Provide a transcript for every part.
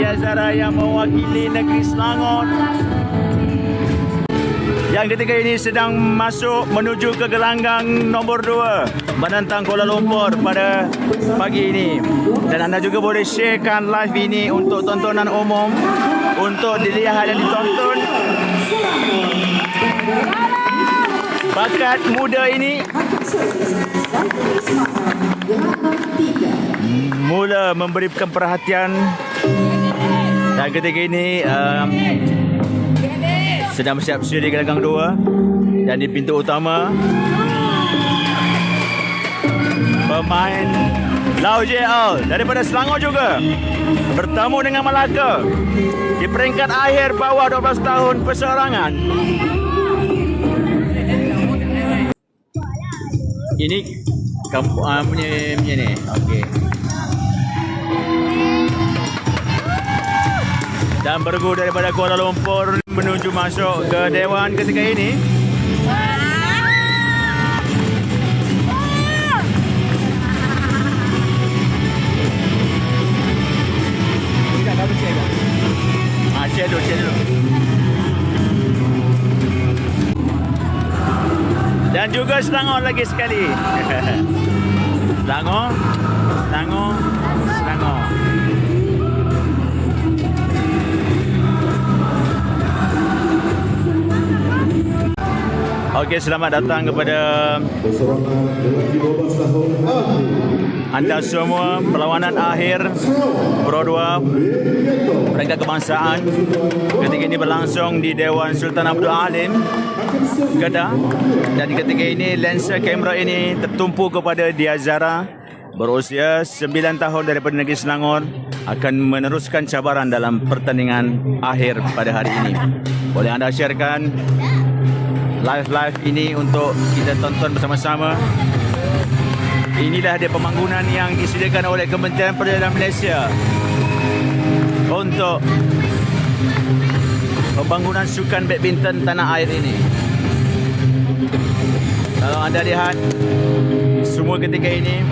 Dia Zara yang mewakili negeri Selangor. Yang ketika ini sedang masuk menuju ke gelanggang nombor 2 menentang Kuala Lumpur pada pagi ini. Dan anda juga boleh sharekan live ini untuk tontonan umum, untuk dilihat dan ditonton. Bakat muda ini mula memberikan perhatian, dan ketika ini sedang bersiap sedia di gelanggang 2 dan di pintu utama pemain Lau JL daripada Selangor juga bertemu dengan Melaka di peringkat akhir bawah 12 tahun perseorangan. Ini kampung punya ni. Okey. Dan bergu daripada Kuala Lumpur menuju masuk ke Dewan ketika ini. Cek dulu. Dan juga Selangor lagi sekali. Selangor. Okey, selamat datang kepada anda semua. Perlawanan akhir Pro 2 peringkat kebangsaan ketika ini berlangsung di Dewan Sultan Abdul Alim, Kedah. Dan ketika ini lensa kamera ini tertumpu kepada Dia Zara, berusia 9 tahun daripada negeri Selangor, akan meneruskan cabaran dalam pertandingan akhir pada hari ini. Boleh anda sharekan live ini untuk kita tonton bersama-sama. Inilah dia pembangunan yang disediakan oleh Kementerian Perdagangan Malaysia untuk pembangunan sukan badminton tanah air ini. Kalau anda lihat, semua ketika ini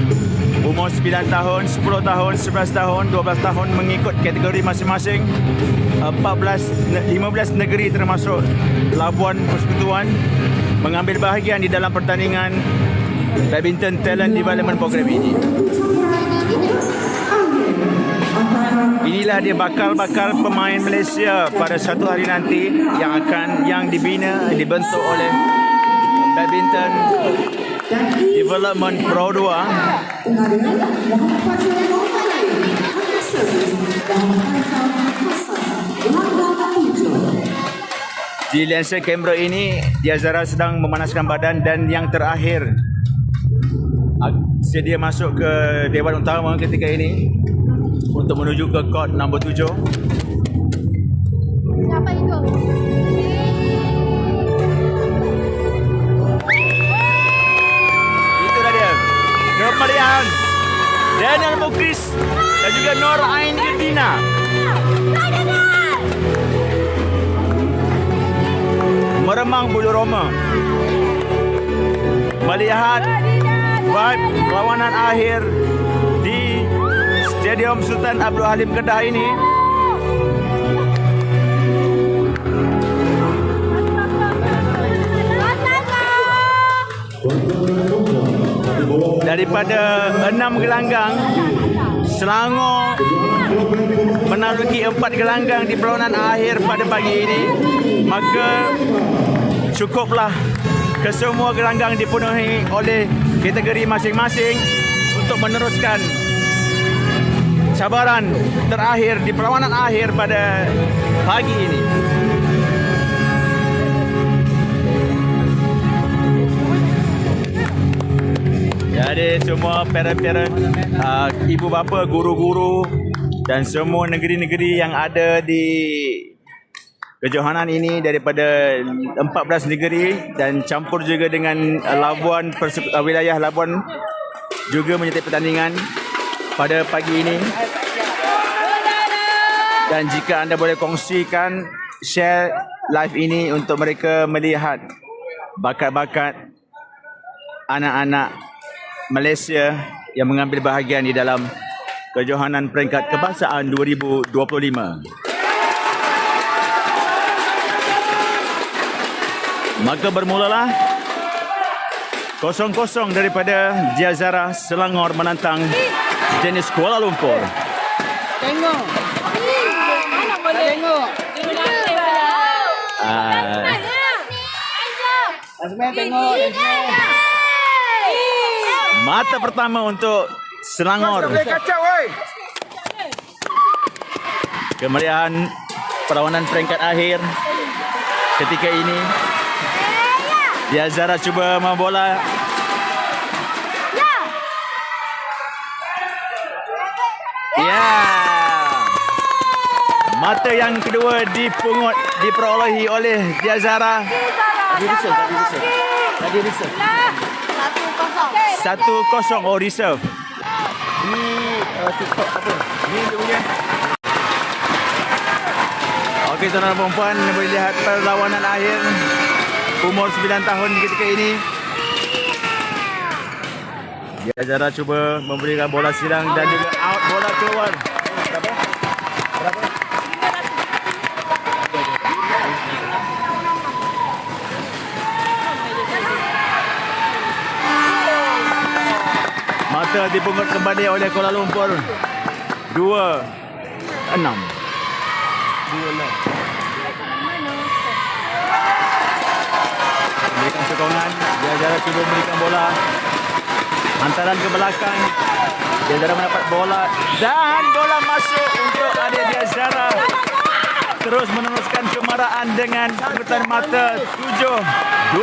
umur 9 tahun, 10 tahun, 11 tahun, 12 tahun mengikut kategori masing-masing. 15 negeri termasuk Labuan Persekutuan mengambil bahagian di dalam pertandingan Badminton Talent Development Program ini. Inilah dia bakal-bakal pemain Malaysia pada satu hari nanti yang dibina, dibentuk oleh Badminton Development Pro 2. Di lensa kamera ini, Dia Zara sedang memanaskan badan, dan yang terakhir sedia masuk ke Dewan Utama ketika ini untuk menuju ke court nombor 7. Siapa itu? Itulah dia kemeriahan Daniel Mukris dan juga Nur Ain Irdina. Meremang bulu roma melihat vibe perlawanan akhir di Stadium Sultan Abdul Halim Kedah ini. Daripada 6 gelanggang, Selangor menaruki 4 gelanggang di perlawanan akhir pada pagi ini. Maka cukuplah kesemua gelanggang dipenuhi oleh kategori masing-masing untuk meneruskan cabaran terakhir di perlawanan akhir pada pagi ini. Jadi semua parent-parent, ibu bapa, guru-guru dan semua negeri-negeri yang ada di kejohanan ini daripada 14 negeri dan campur juga dengan Labuan, wilayah Labuan juga menyertai pertandingan pada pagi ini. Dan jika anda boleh kongsikan, share live ini untuk mereka melihat bakat-bakat anak-anak Malaysia yang mengambil bahagian di dalam Kejohanan Peringkat Kebangsaan 2025. Maka bermulalah 0-0 daripada Jazara Selangor menantang Jenis Kuala Lumpur. Tengok. Mana boleh tengok? Asma tengok. Mata pertama untuk Selangor. Kemeriahan perlawanan peringkat akhir ketika ini. Jazara cuba membola. Ya. Mata yang kedua diperolehi oleh Jazara. Tadi reserve. 1-0. Oh, reserve. Ni TikTok apa? Ni dia punya. Okey, tuan-tuan dan puan-puan, boleh lihat perlawanan akhir. Umur 9 tahun ketika ini. Jazara cuba memberikan bola silang dan juga out, bola keluar. Berapa? Mata dipungut kembali oleh Kuala Lumpur. 2-6. Memberikan sokongan. Jazara cuba memberikan bola. Hantaran ke belakang. Jazara mendapat bola. Dan bola masuk untuk adik Jazara. Terus meneruskan kemarahan dengan pungutan mata. 7-2.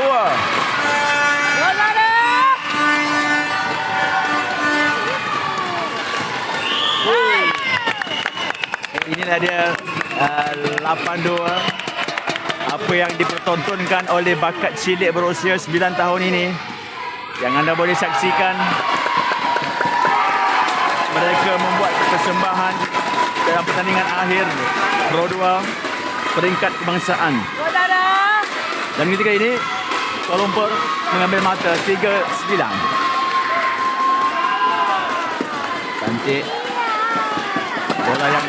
Inilah dia 8-2. Apa yang dipertontonkan oleh bakat cilik berusia 9 tahun ini, yang anda boleh saksikan. Mereka membuat persembahan dalam pertandingan akhir Pro 2 Peringkat Kebangsaan. Dan ketika ini Kuala Lumpur mengambil mata 3-9. Cantik. Bola yang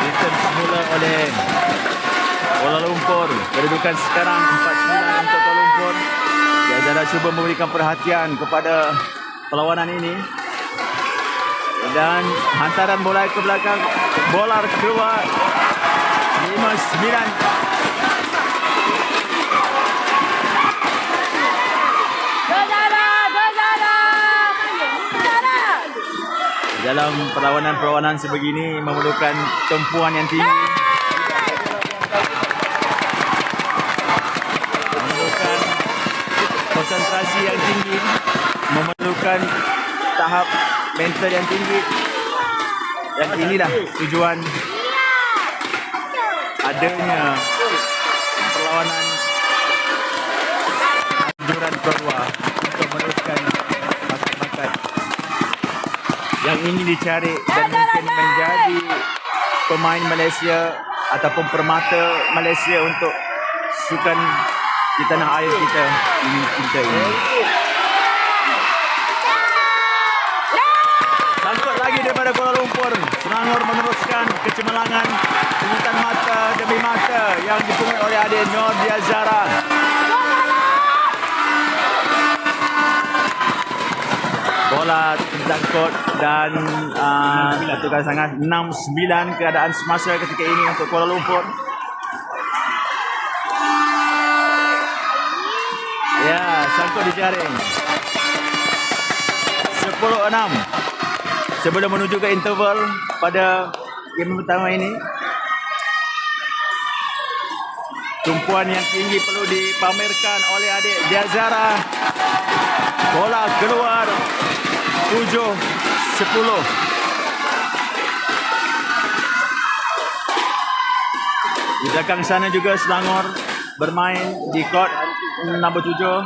return semula oleh Kuala Lumpur. Kedudukan sekarang 4-9 untuk Kuala Lumpur. Jazara cuba memberikan perhatian kepada perlawanan ini. Dan hantaran bola ke belakang. Bola keluar. 5-9. Dalam perlawanan-perlawanan sebegini memerlukan tempuan yang tinggi. Memerlukan konsentrasi yang tinggi. Memerlukan tahap mental yang tinggi. Dan inilah tujuan adanya perlawanan anjuran Pro 2 untuk meneruskan bakat-bakat yang ingin dicari dan mungkin menjadi pemain Malaysia ataupun permata Malaysia untuk sukan di tanah air kita ini. Sangkut lagi daripada Kuala Lumpur. Selangor meneruskan kecemerlangan pungutan mata demi mata yang dipungut oleh adik Nur Jazara. Bola tersangkut dan satukan sangat 6-9 keadaan semasa ketika ini untuk Kuala Lumpur. Ya, sangkut di jaring. 10-6 sebelum menuju ke interval pada game pertama ini. Tumpuan yang tinggi perlu dipamerkan oleh adik Jazara. Bola keluar. 7-10. Di belakang sana juga Selangor bermain di court nombor 7.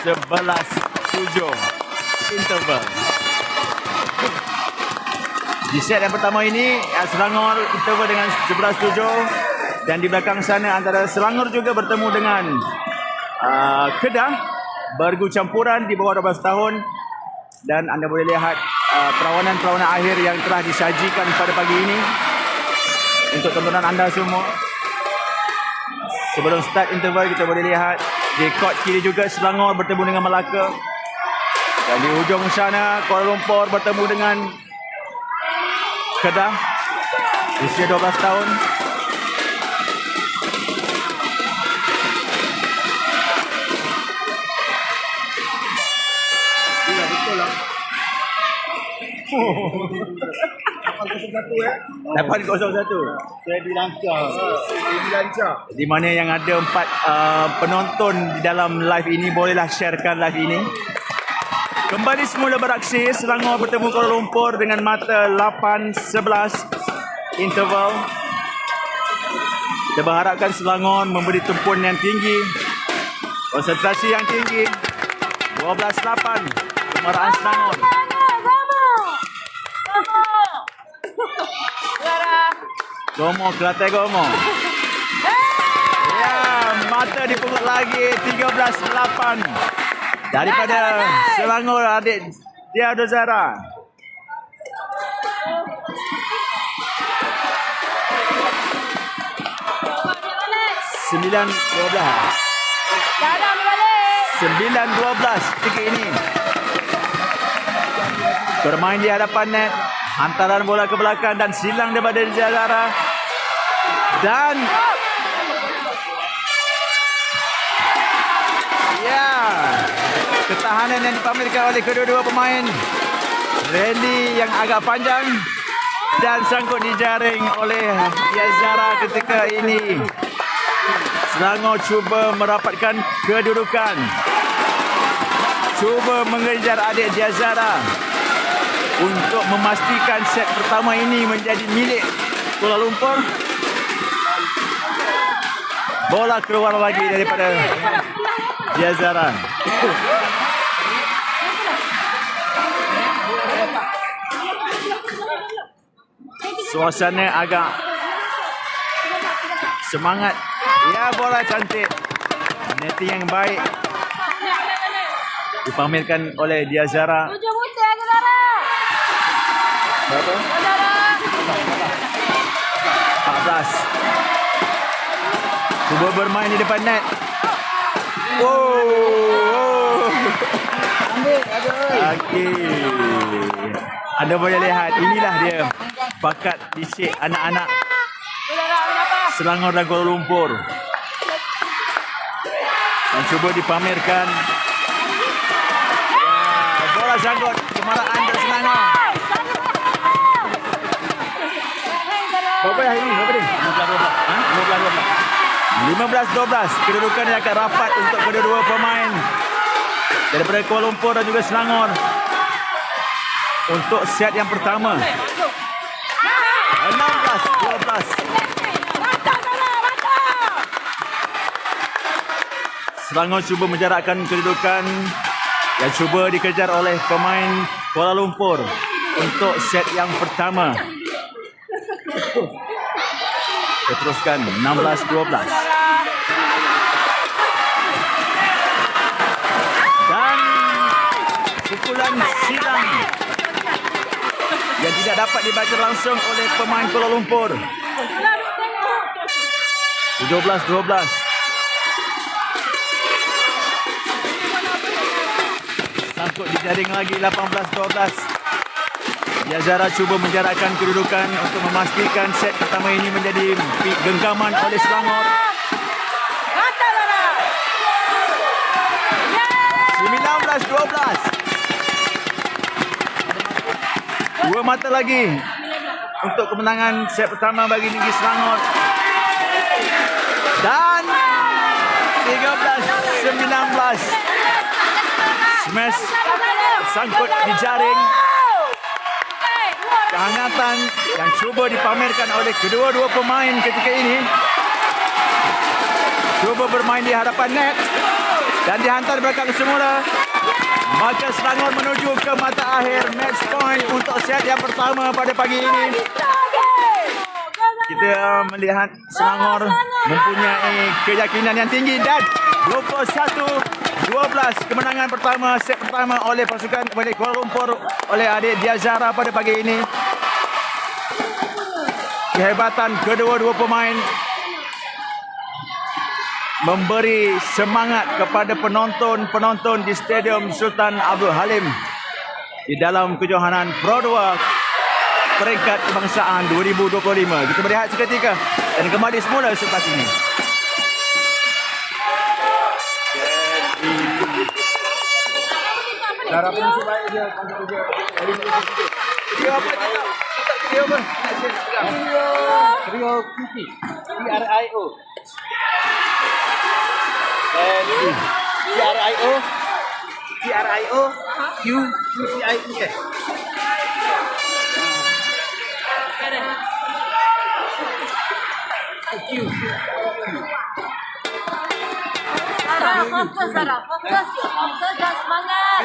Sebelas 7 interval. Di set yang pertama ini Selangor interval dengan 11-7. Dan di belakang sana antara Selangor juga bertemu dengan Kedah. Bergu campuran di bawah 12 tahun. Dan anda boleh lihat perlawanan-perlawanan akhir yang telah disajikan pada pagi ini untuk tontonan anda semua. Sebelum start interval kita boleh lihat di court kiri juga Selangor bertemu dengan Melaka. Dan di hujung sana Kuala Lumpur bertemu dengan Kedah usia 12 tahun. Iya, betul lah. 801. Saya dilancar. Di mana yang ada 4 penonton di dalam live ini, bolehlah sharekan live ini. Kembali semula beraksi, Selangor bertemu Kuala Lumpur dengan mata 8-11 interval. Kita berharapkan Selangor memberi tumpuan yang tinggi, konsentrasi yang tinggi. 12-8 kemarahan Selangor. Gomo, Kelantan Gomo. Ya, mata dipungut lagi 13-8 daripada Selangor adik dia ada Zara. Sembilan 12 ketika ini bermain di hadapan net, hantaran bola ke belakang dan silang daripada Zara. Dan ya, ketahanan yang dipamerkan oleh kedua-dua pemain. Rally yang agak panjang dan sangkut dijaring oleh Yazara ketika ini. Selangor cuba merapatkan kedudukan. Cuba mengejar adik Yazara untuk memastikan set pertama ini menjadi milik Kuala Lumpur. Bola keluar lagi daripada Yazara. Suasana agak semangat. Ya, bola cantik. Netting yang baik dipamerkan oleh Yazara. Berapa? 14. Cuba bermain di depan net. Wow. Okey. Anda boleh lihat, inilah dia bakat disik anak-anak Selangor dan Kuala Lumpur. Dan cuba dipamerkan. Ya, bola sangkut kemarahan dari Selangor. Berapa hari ini? Berapa ni? 15-12. Kedudukan yang akan rapat untuk kedua-dua pemain daripada Kuala Lumpur dan juga Selangor untuk set yang pertama. 16-12. Selangor cuba menjarakkan kedudukan yang cuba dikejar oleh pemain Kuala Lumpur untuk set yang pertama. Kita teruskan 16-12. Dan pukulan silang yang tidak dapat dibaca langsung oleh pemain Kuala Lumpur. 17-12. Sangkut dijaring lagi 18-12. Yazara cuba menjarakkan kedudukan untuk memastikan set pertama ini menjadi genggaman oleh Selangor. 19-12. Dua mata lagi untuk kemenangan set pertama bagi Negeri Selangor. Dan 13-19. Smash sangkut dijaring. Kehangatan yang cuba dipamerkan oleh kedua-dua pemain ketika ini. Cuba bermain di hadapan net dan dihantar belakang semula. Maka Selangor menuju ke mata akhir match point untuk set yang pertama pada pagi ini. kita melihat Selangor mempunyai keyakinan yang tinggi dan 21-12 kemenangan pertama set pertama oleh pasukan oleh Kuala Lumpur oleh adik Diazara pada pagi ini. Kehebatan kedua-dua pemain memberi semangat kepada penonton-penonton di Stadium Sultan Abdul Halim di dalam kejohanan Pro 2 peringkat kebangsaan 2025. Kita berehat seketika dan kembali semula selepas ini. Cara prinsip baik dia. Video apa kita? Video apa? Trio QT. TRIO. TRIO. TRIO. QTIES. Sarah, fokus Sarah, fokus dan semangat.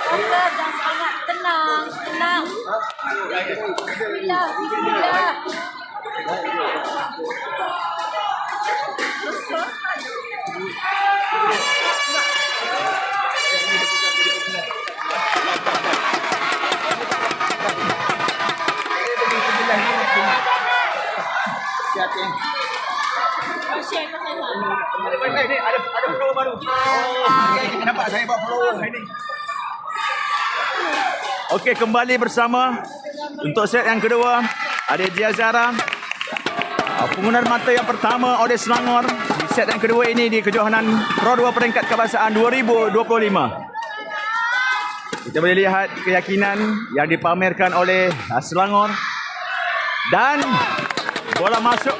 Fokus dan semangat, tenang. Bismillah. Ada flow baru. Nampak saya buat follower ini. Okey, kembali bersama untuk set yang kedua. Ada Diazara. Penggunaan mata yang pertama oleh Selangor di set yang kedua ini di kejohanan Pro 2 peringkat kebangsaan 2025. Kita boleh lihat keyakinan yang dipamerkan oleh Selangor. Dan bola masuk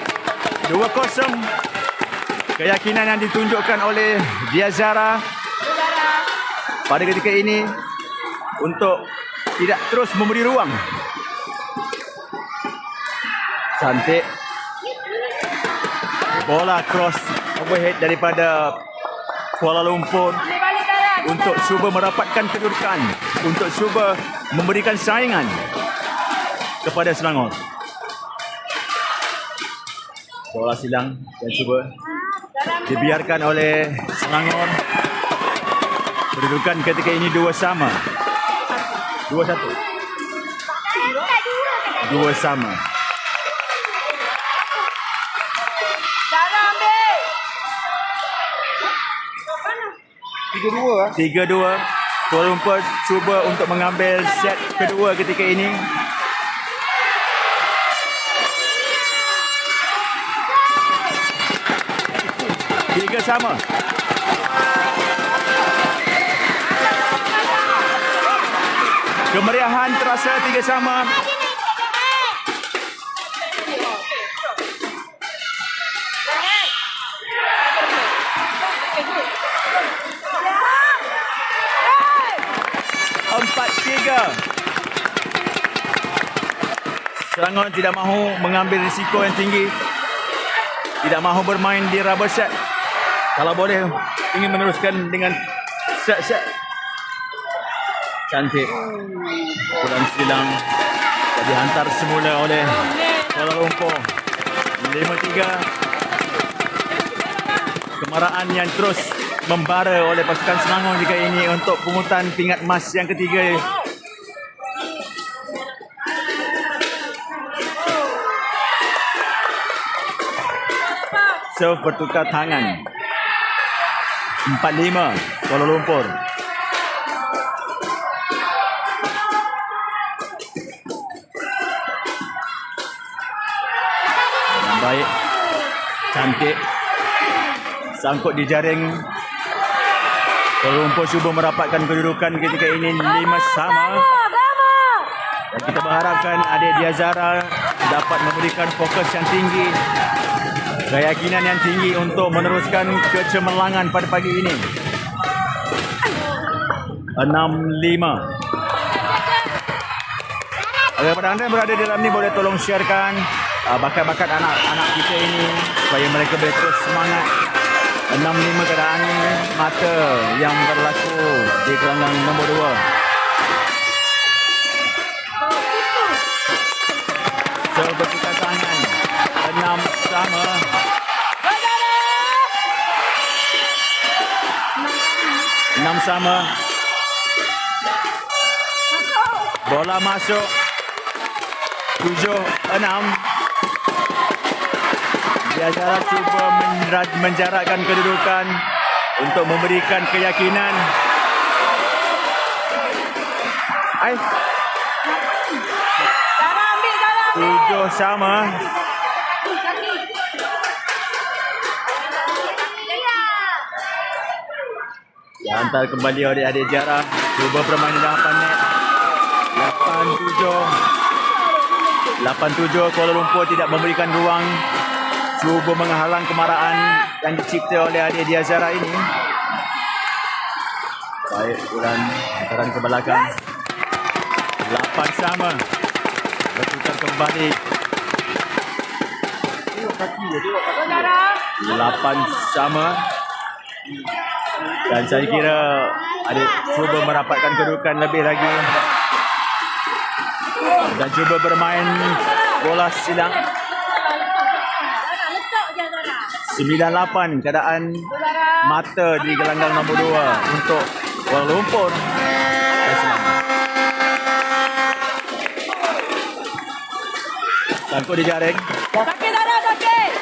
2-0. Keyakinan yang ditunjukkan oleh Diazara pada ketika ini untuk tidak terus memberi ruang. Cantik. Bola cross overhead daripada Kuala Lumpur untuk cuba merapatkan kedudukan, untuk cuba memberikan saingan kepada Selangor. Bola silang dan cuba dibiarkan oleh Selangor. Kedudukan ketika ini 2 sama. 2-1. 2 sama. Sarah ambil. 3-2. Kuala Lumpur cuba untuk mengambil set kedua ketika ini. Tiga sama. Kemeriahan terasa 3 sama. Empat tiga. Selangor tidak mahu mengambil risiko yang tinggi. Tidak mahu bermain di rubber set. Kalau boleh ingin meneruskan dengan set-set. Cantik. Pulang silang dihantar semula oleh Kuala Lumpur. 5-3. Kemarahan yang terus membara oleh pasukan Selangor jika ini untuk pungutan pingat emas yang ketiga. Serve bertukar tangan. 4-5 Kuala Lumpur. Baik. Cantik. Sangkut di jaring. Kuala Lumpur cuba merapatkan kedudukan ketika ini 5 sama. Dan kita mengharapkan adik Diazara dapat memberikan fokus yang tinggi, keyakinan yang tinggi untuk meneruskan kecemerlangan pada pagi ini. 6-5. Kepada anda yang berada di dalam ni, boleh tolong sharekan bakat-bakat anak-anak kita ini supaya mereka boleh terus semangat. 6-5 keadaan mata yang berlaku di gelanggang nombor 2. So bertukar tangan. 6 sama. Enam sama. Bola masuk. 7-6. Diazara cuba menjarakkan kedudukan untuk memberikan keyakinan. Zara ambil, Zara ambil. 7 sama. Hantar kembali oleh adik Zara. Cuba permainan dalam net. 8-7 Kuala Lumpur tidak memberikan ruang. Cuba menghalang kemarahan yang dicipta oleh adik dia Zara ini. Baik, bulan hantaran ke belakang. 8 sama. Bertukar kembali. Zara. 8 sama. Dan saya kira adik cuba merapatkan kedudukan lebih lagi. Dan cuba bermain bola silang. Letak je Zara. 9-8 keadaan mata di gelanggang nombor 2 untuk Kuala Lumpur. Sangkut di jaring. Sakit Zara, sakit.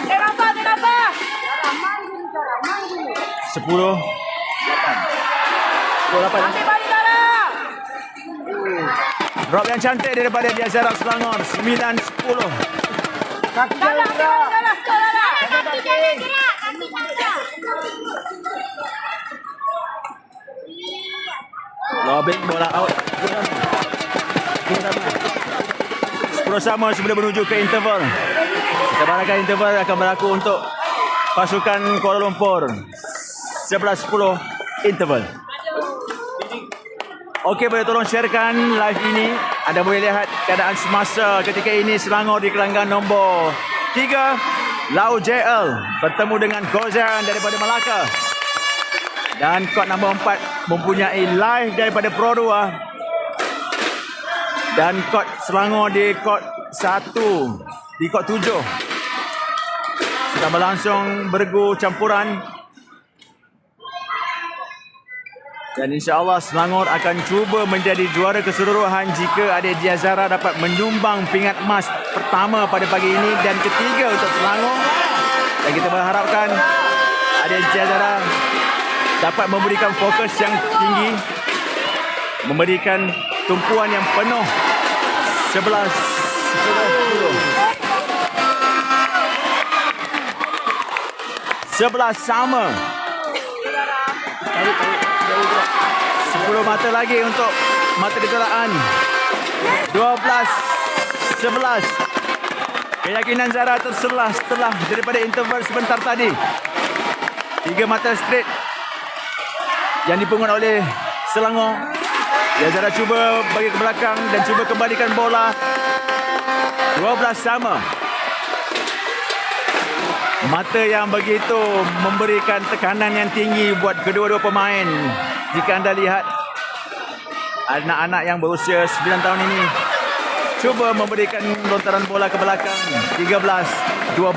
Kenapa? Zara, main dulu Zara, main dulu. 10-8. Ambil balik Zara. Drop yang cantik daripada Diazara Selangor. 9-10. Kaki Zara, jalan Zara. Zara, Zara. Kaki jalan. Lobbing bola out. 10 sama sebelum menuju ke interval. Kebanyakan interval akan berlaku untuk pasukan Kuala Lumpur. 11-10 interval. Okey, boleh tolong sharekan live ini. Anda boleh lihat keadaan semasa ketika ini Selangor di gelanggang nombor 3. Lau JL bertemu dengan Gozan daripada Melaka. Dan kot nombor 4 mempunyai live daripada Pro 2. Dan kot Selangor di kot 1, di kot 7. Sedang berlangsung bergu campuran. Dan insya-Allah Selangor akan cuba menjadi juara keseluruhan jika adik Diazara dapat menyumbang pingat emas pertama pada pagi ini dan ketiga untuk Selangor. Dan kita berharapkan adik Diazara dapat memberikan fokus yang tinggi, memberikan tumpuan yang penuh. 11-10. 11 sama. 10 mata lagi untuk mata kejuaraan. 12-11. Keyakinan Zara terselah setelah daripada interval sebentar tadi. 3 mata straight yang dipungut oleh Selangor. Zara cuba bagi ke belakang dan cuba kembalikan bola. 12 sama. Mata yang begitu memberikan tekanan yang tinggi buat kedua-dua pemain. Jika anda lihat anak-anak yang berusia 9 tahun ini cuba memberikan lontaran bola ke belakang. 13-12. Bola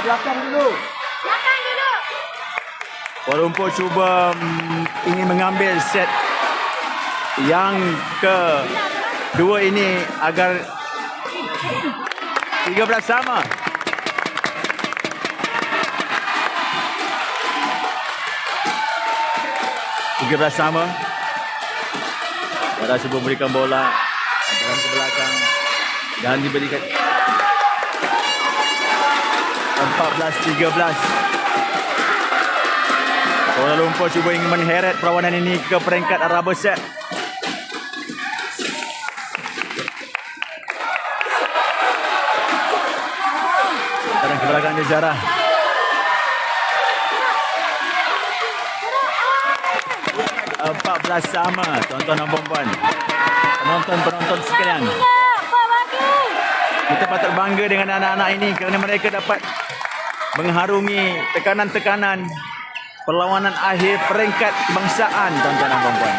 belakang dulu. Kuala Lumpur cuba ingin mengambil set yang kedua ini agar 13 sama. Sama. Zara cuba memberikan bola antaran ke belakang dan diberikan 14-13. Kuala Lumpur cuba ingin menheret perlawanan ini ke peringkat rubber set. Antaran ke belakang di Zara. 14 sama, tuan-tuan dan puan-puan. Penonton sekalian. Kita patut bangga dengan anak-anak ini kerana mereka dapat mengharungi tekanan-tekanan perlawanan akhir peringkat kebangsaan, tuan-tuan dan puan-puan.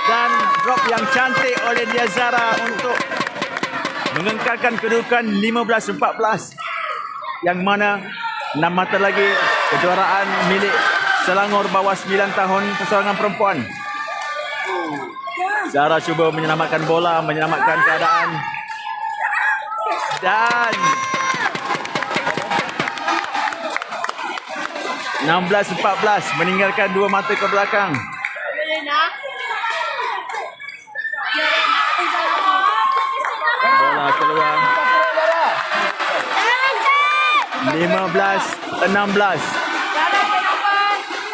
Dan drop yang cantik oleh Diazara untuk mengekalkan kedudukan 15-14, yang mana 6 mata lagi kejuaraan milik Selangor bawah 9 tahun perseorangan perempuan. Zara cuba menyelamatkan bola, menyelamatkan keadaan, dan 16-14 meninggalkan 2 mata ke belakang. Bola keluar. 15-16.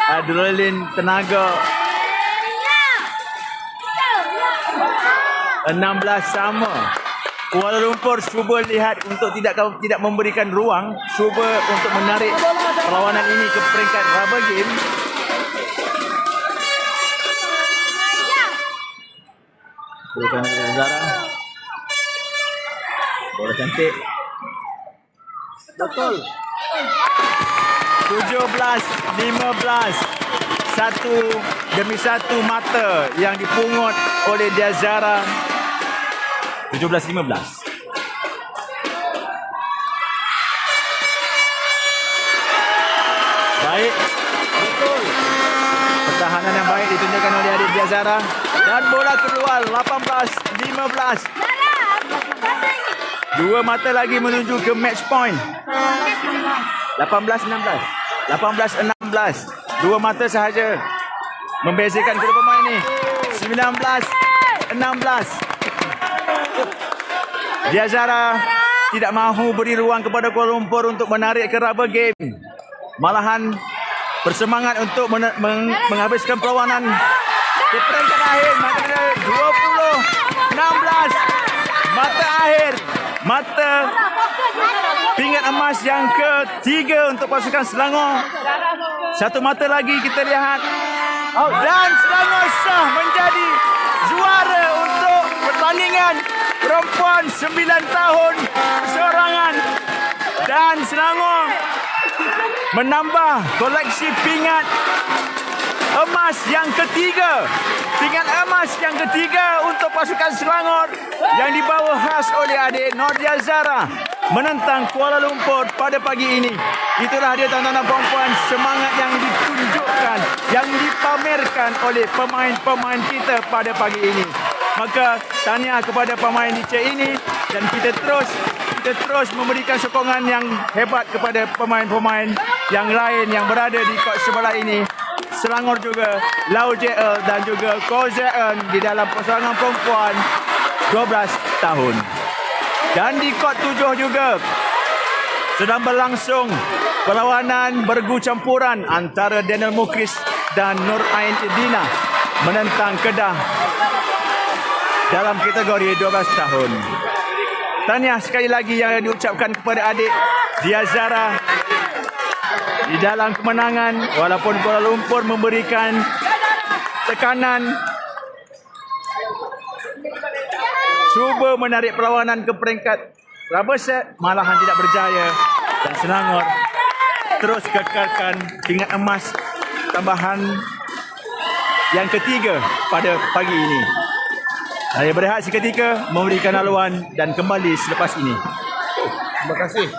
Adrenalin tenaga. 16 sama. Kuala Lumpur cuba lihat untuk tidak memberikan ruang, cuba untuk menarik perlawanan ini ke peringkat rubber game. Berikan kepada Zara. Bola cantik. Betul. 17-15. Satu demi satu mata yang dipungut oleh Diazara. 17-15. Baik. Betul. Pertahanan yang baik ditunjukkan oleh adik Diazara. Dan bola keluar 18-15. 2 mata lagi menuju ke match point. 18-16. 18-16. 2 mata sahaja membezakan kedua pemain ini. 19-16. Diazara tidak mahu beri ruang kepada Kuala Lumpur untuk menarik ke rubber game. Malahan bersemangat untuk menghabiskan perlawanan di peringkat akhir. Mata 20-16. Mata akhir. Mata pingat emas yang ketiga untuk pasukan Selangor. 1 mata lagi kita lihat. Dan Selangor sah menjadi juara untuk pertandingan perempuan 9 tahun perseorangan. Dan Selangor menambah koleksi pingat emas yang ketiga. Pingat emas yang ketiga untuk pasukan Selangor yang dibawa khas oleh adik Nordia Zara menentang Kuala Lumpur pada pagi ini. Itulah dia tuan-tuan dan puan-puan, semangat yang ditunjukkan, yang dipamerkan oleh pemain-pemain kita pada pagi ini. Maka tahniah kepada pemain DC ini, dan kita terus memberikan sokongan yang hebat kepada pemain-pemain yang lain yang berada di kod sebelah ini. Selangor juga, Lau JL dan juga Ko ZN di dalam perseorangan perempuan 12 tahun. Dan di kod 7 juga sedang berlangsung perlawanan bergu campuran antara Daniel Mukris dan Nur Ain Idina menentang Kedah dalam kategori 12 tahun. Tahniah sekali lagi yang diucapkan kepada adik Diazara di dalam kemenangan, walaupun Kuala Lumpur memberikan tekanan, cuba menarik perlawanan ke peringkat rubber set, malahan tidak berjaya, dan Selangor terus kekalkan pingat emas tambahan yang ketiga pada pagi ini. Saya berehat seketika memberikan haluan dan kembali selepas ini. Terima kasih.